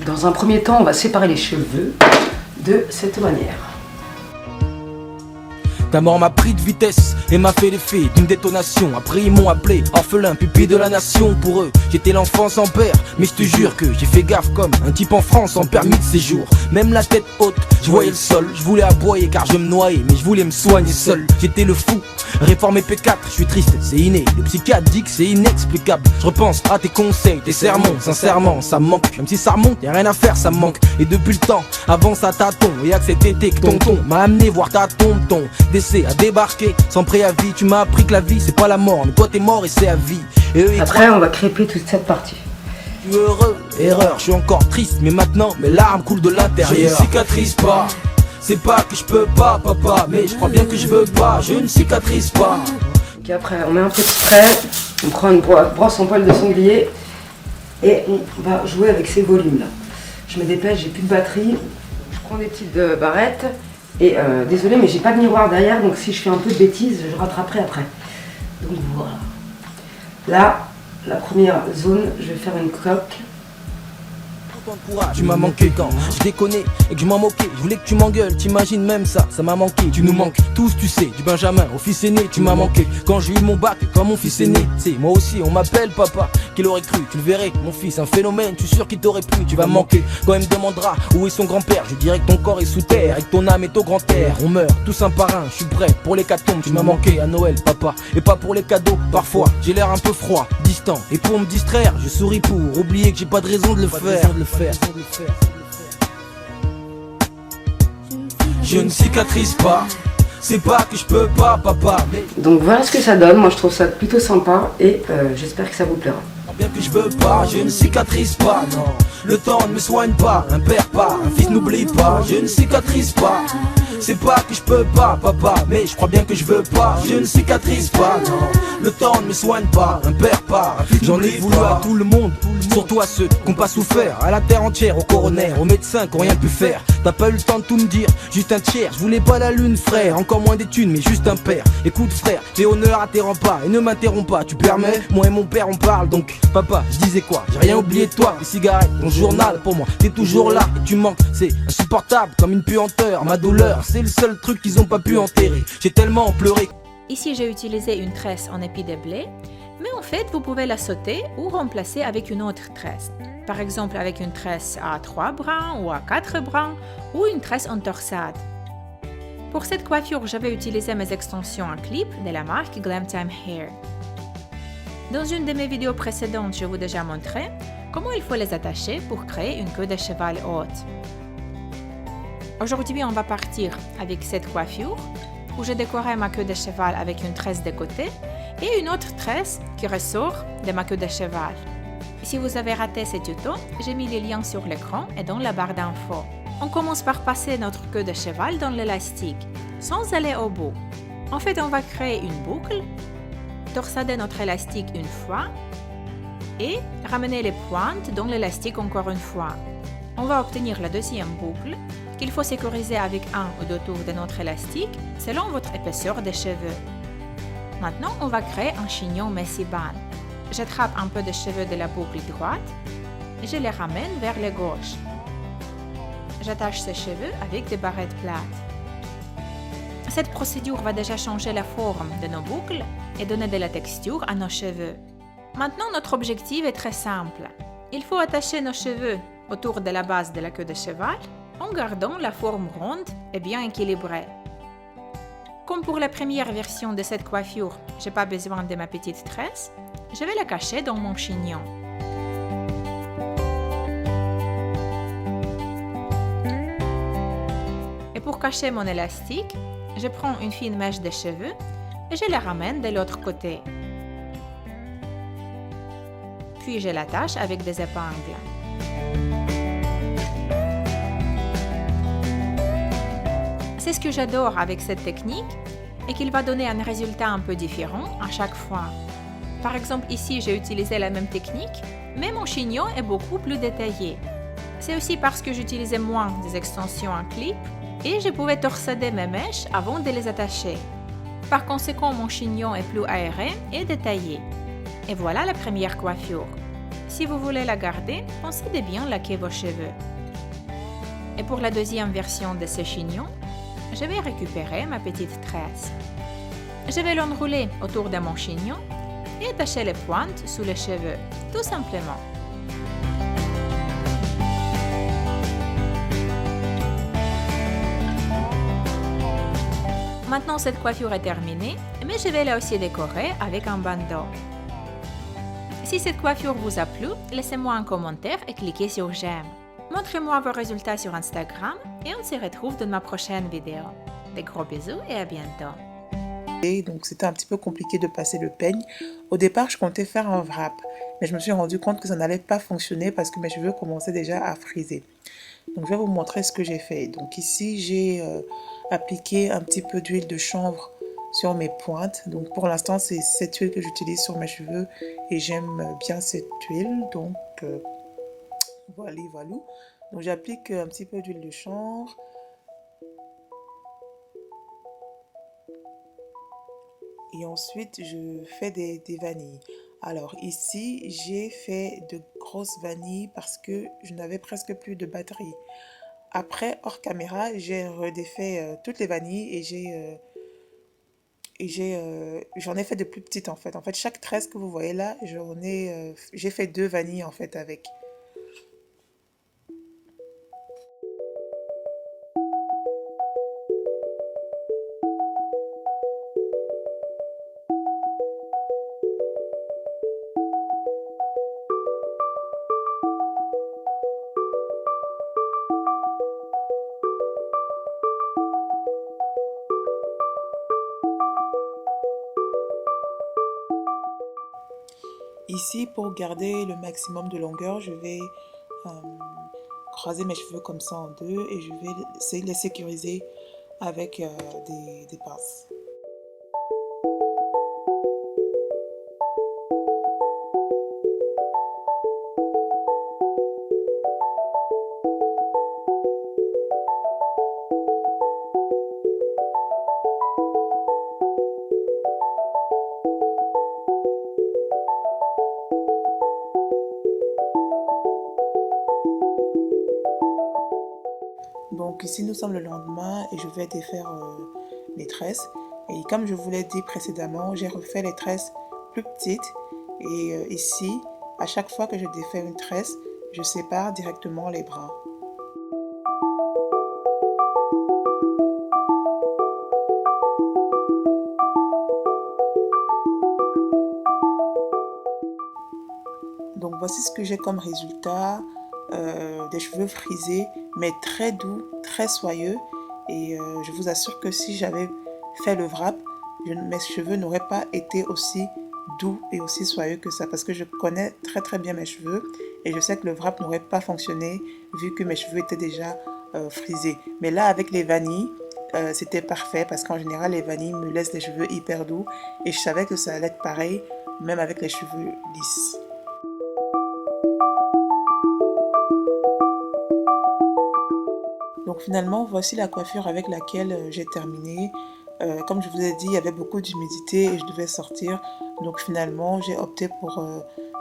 Dans un premier temps, on va séparer les cheveux de cette manière. Ta mort m'a pris de vitesse et m'a fait l'effet d'une détonation. Après ils m'ont appelé orphelin, pupille de la nation. Pour eux, j'étais l'enfant sans père. Mais je te jure que j'ai fait gaffe comme un type en France sans permis de séjour. Même la tête haute, je voyais le sol. Je voulais aboyer car je me noyais, mais je voulais me soigner seul. J'étais le fou, réformé P4, je suis triste, c'est inné. Le psychiatre dit que c'est inexplicable. Je repense à tes conseils, tes sermons. Sincèrement, ça me manque. Même si ça remonte, y'a rien à faire, ça me manque. Et depuis le temps, avance à tâtons. Y'a que cet été que tonton m'a amené voir ta tonton. À débarquer sans préavis, tu m'as appris que la vie c'est pas la mort, mais toi t'es mort et c'est à vie. Et eux, après on va crêper toute cette partie. Je suis heureux, erreur, je suis encore triste, mais maintenant mes larmes coulent de l'intérieur. Je ne cicatrise pas, c'est pas que je peux pas papa, mais je crois bien que je veux pas, je ne cicatrise pas. Ok, après on met un peu de spray, on prend une brosse en poil de sanglier et on va jouer avec ces volumes là. Je me dépêche, j'ai plus de batterie, je prends des petites barrettes. Et désolé mais j'ai pas de miroir derrière, donc si je fais un peu de bêtises, je rattraperai après. Donc voilà. Là, la première zone, je vais faire une coque. Tu m'as manqué quand je déconnais et que je m'en moquais. Je voulais que tu m'engueules, t'imagines même ça, ça m'a manqué. Tu nous manques tous, tu sais, du Benjamin au fils aîné. Tu m'as manqué quand j'ai eu mon bac, quand mon fils est né. C'est moi aussi, on m'appelle papa, qu'il aurait cru. Tu le verrais, mon fils, un phénomène, tu suis sûr qu'il t'aurait plu. Tu vas me manquer quand il me demandera où est son grand-père. Je dirais que ton corps est sous terre et que ton âme est au grand air. On meurt tous un par un, je suis prêt pour l'hécatombe. Tu m'as manqué à Noël papa, et pas pour les cadeaux. Parfois j'ai l'air un peu froid, distant, et pour me distraire je souris pour oublier que j'ai pas de raison de le faire. Je ne cicatrise pas, c'est pas que je peux pas papa, mais... Donc voilà ce que ça donne, moi je trouve ça plutôt sympa et j'espère que ça vous plaira. Bien que je veux pas, je ne cicatrise pas, non. Le temps ne me soigne pas, un père pas, un fils n'oublie pas, je ne cicatrise pas. C'est pas que je peux pas, papa, mais je crois bien que je veux pas, je ne cicatrise pas, non. Le temps ne me soigne pas, un père pas, un fils n'oublie pas. J'en ai voulu à tout le monde, surtout à ceux qui n'ont pas souffert, à la terre entière, au coroner, aux médecins qui n'ont rien pu faire. T'as pas eu le temps de tout me dire, juste un tiers. Je voulais pas la lune, frère, encore moins des thunes, mais juste un père. Écoute, frère, fais honneur à tes remparts et ne m'interromps pas. Tu permets, moi et mon père on parle, donc papa, je disais quoi? J'ai rien oublié de toi, les cigarettes, ton journal, pour moi, t'es toujours là et tu manques, c'est insupportable comme une puanteur. Ma douleur, c'est le seul truc qu'ils ont pas pu enterrer. J'ai tellement pleuré. Ici, j'ai utilisé une tresse en épi de blé, mais en fait, vous pouvez la sauter ou remplacer avec une autre tresse. Par exemple, avec une tresse à 3 brins ou à 4 brins, ou une tresse en torsade. Pour cette coiffure, j'avais utilisé mes extensions en clip de la marque Glam Time Hair. Dans une de mes vidéos précédentes, je vous ai déjà montré comment il faut les attacher pour créer une queue de cheval haute. Aujourd'hui, on va partir avec cette coiffure où j'ai décoré ma queue de cheval avec une tresse de côté et une autre tresse qui ressort de ma queue de cheval. Si vous avez raté ce tuto, j'ai mis les liens sur l'écran et dans la barre d'infos. On commence par passer notre queue de cheval dans l'élastique, sans aller au bout. En fait, on va créer une boucle, torsader notre élastique une fois et ramener les pointes dans l'élastique encore une fois. On va obtenir la deuxième boucle qu'il faut sécuriser avec un ou deux tours de notre élastique selon votre épaisseur des cheveux. Maintenant, on va créer un chignon messy bun. J'attrape un peu de cheveux de la boucle droite et je les ramène vers la gauche. J'attache ces cheveux avec des barrettes plates. Cette procédure va déjà changer la forme de nos boucles et donner de la texture à nos cheveux. Maintenant, notre objectif est très simple. Il faut attacher nos cheveux autour de la base de la queue de cheval en gardant la forme ronde et bien équilibrée. Comme pour la première version de cette coiffure, je n'ai pas besoin de ma petite tresse, je vais la cacher dans mon chignon. Et pour cacher mon élastique, je prends une fine mèche de cheveux et je la ramène de l'autre côté. Puis je l'attache avec des épingles. C'est ce que j'adore avec cette technique et qu'il va donner un résultat un peu différent à chaque fois. Par exemple, ici, j'ai utilisé la même technique, mais mon chignon est beaucoup plus détaillé. C'est aussi parce que j'utilisais moins des extensions en clip et je pouvais torsader mes mèches avant de les attacher. Par conséquent, mon chignon est plus aéré et détaillé. Et voilà la première coiffure. Si vous voulez la garder, pensez de bien laquer vos cheveux. Et pour la deuxième version de ce chignon, je vais récupérer ma petite tresse. Je vais l'enrouler autour de mon chignon et attacher les pointes sous les cheveux, tout simplement. Maintenant, cette coiffure est terminée, mais je vais la aussi décorer avec un bandeau. Si cette coiffure vous a plu, laissez-moi un commentaire et cliquez sur j'aime. Montrez-moi vos résultats sur Instagram et on se retrouve dans ma prochaine vidéo. Des gros bisous et à bientôt. Et donc c'était un petit peu compliqué de passer le peigne. Au départ, je comptais faire un wrap, mais je me suis rendu compte que ça n'allait pas fonctionner parce que mes cheveux commençaient déjà à friser. Donc je vais vous montrer ce que j'ai fait. Donc ici, j'ai appliqué un petit peu d'huile de chanvre sur mes pointes. Donc pour l'instant, c'est cette huile que j'utilise sur mes cheveux et j'aime bien cette huile. Donc voilà. Donc j'applique un petit peu d'huile de chanvre. Et ensuite, je fais des vanilles. Alors ici, j'ai fait de grosses vanilles parce que je n'avais presque plus de batterie. Après, hors caméra, j'ai redéfait toutes les vanilles et j'en ai fait de plus petites en fait. En fait, chaque tresse que vous voyez là, j'ai fait 2 vanilles en fait avec. Ici, pour garder le maximum de longueur, je vais croiser mes cheveux comme ça en deux et je vais essayer de les sécuriser avec des pinces. Donc ici nous sommes le lendemain et je vais défaire les tresses. Et comme je vous l'ai dit précédemment, j'ai refait les tresses plus petites. Et ici, à chaque fois que je défais une tresse, je sépare directement les brins. Donc voici ce que j'ai comme résultat. Des cheveux frisés mais très doux, très soyeux et je vous assure que si j'avais fait le wrap, mes cheveux n'auraient pas été aussi doux et aussi soyeux que ça parce que je connais très bien mes cheveux et je sais que le wrap n'aurait pas fonctionné vu que mes cheveux étaient déjà frisés. Mais là avec les vanilles, c'était parfait parce qu'en général les vanilles me laissent les cheveux hyper doux et je savais que ça allait être pareil même avec les cheveux lisses. Donc finalement, voici la coiffure avec laquelle j'ai terminé. Comme je vous ai dit, il y avait beaucoup d'humidité et je devais sortir. Donc finalement, j'ai opté pour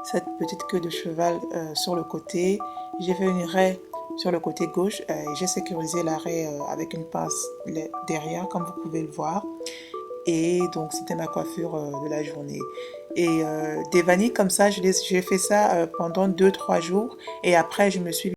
cette petite queue de cheval sur le côté. J'ai fait une raie sur le côté gauche et j'ai sécurisé la raie avec une pince derrière, comme vous pouvez le voir. Et donc c'était ma coiffure de la journée. Et des vanilles comme ça, j'ai fait ça pendant 2-3 jours et après je me suis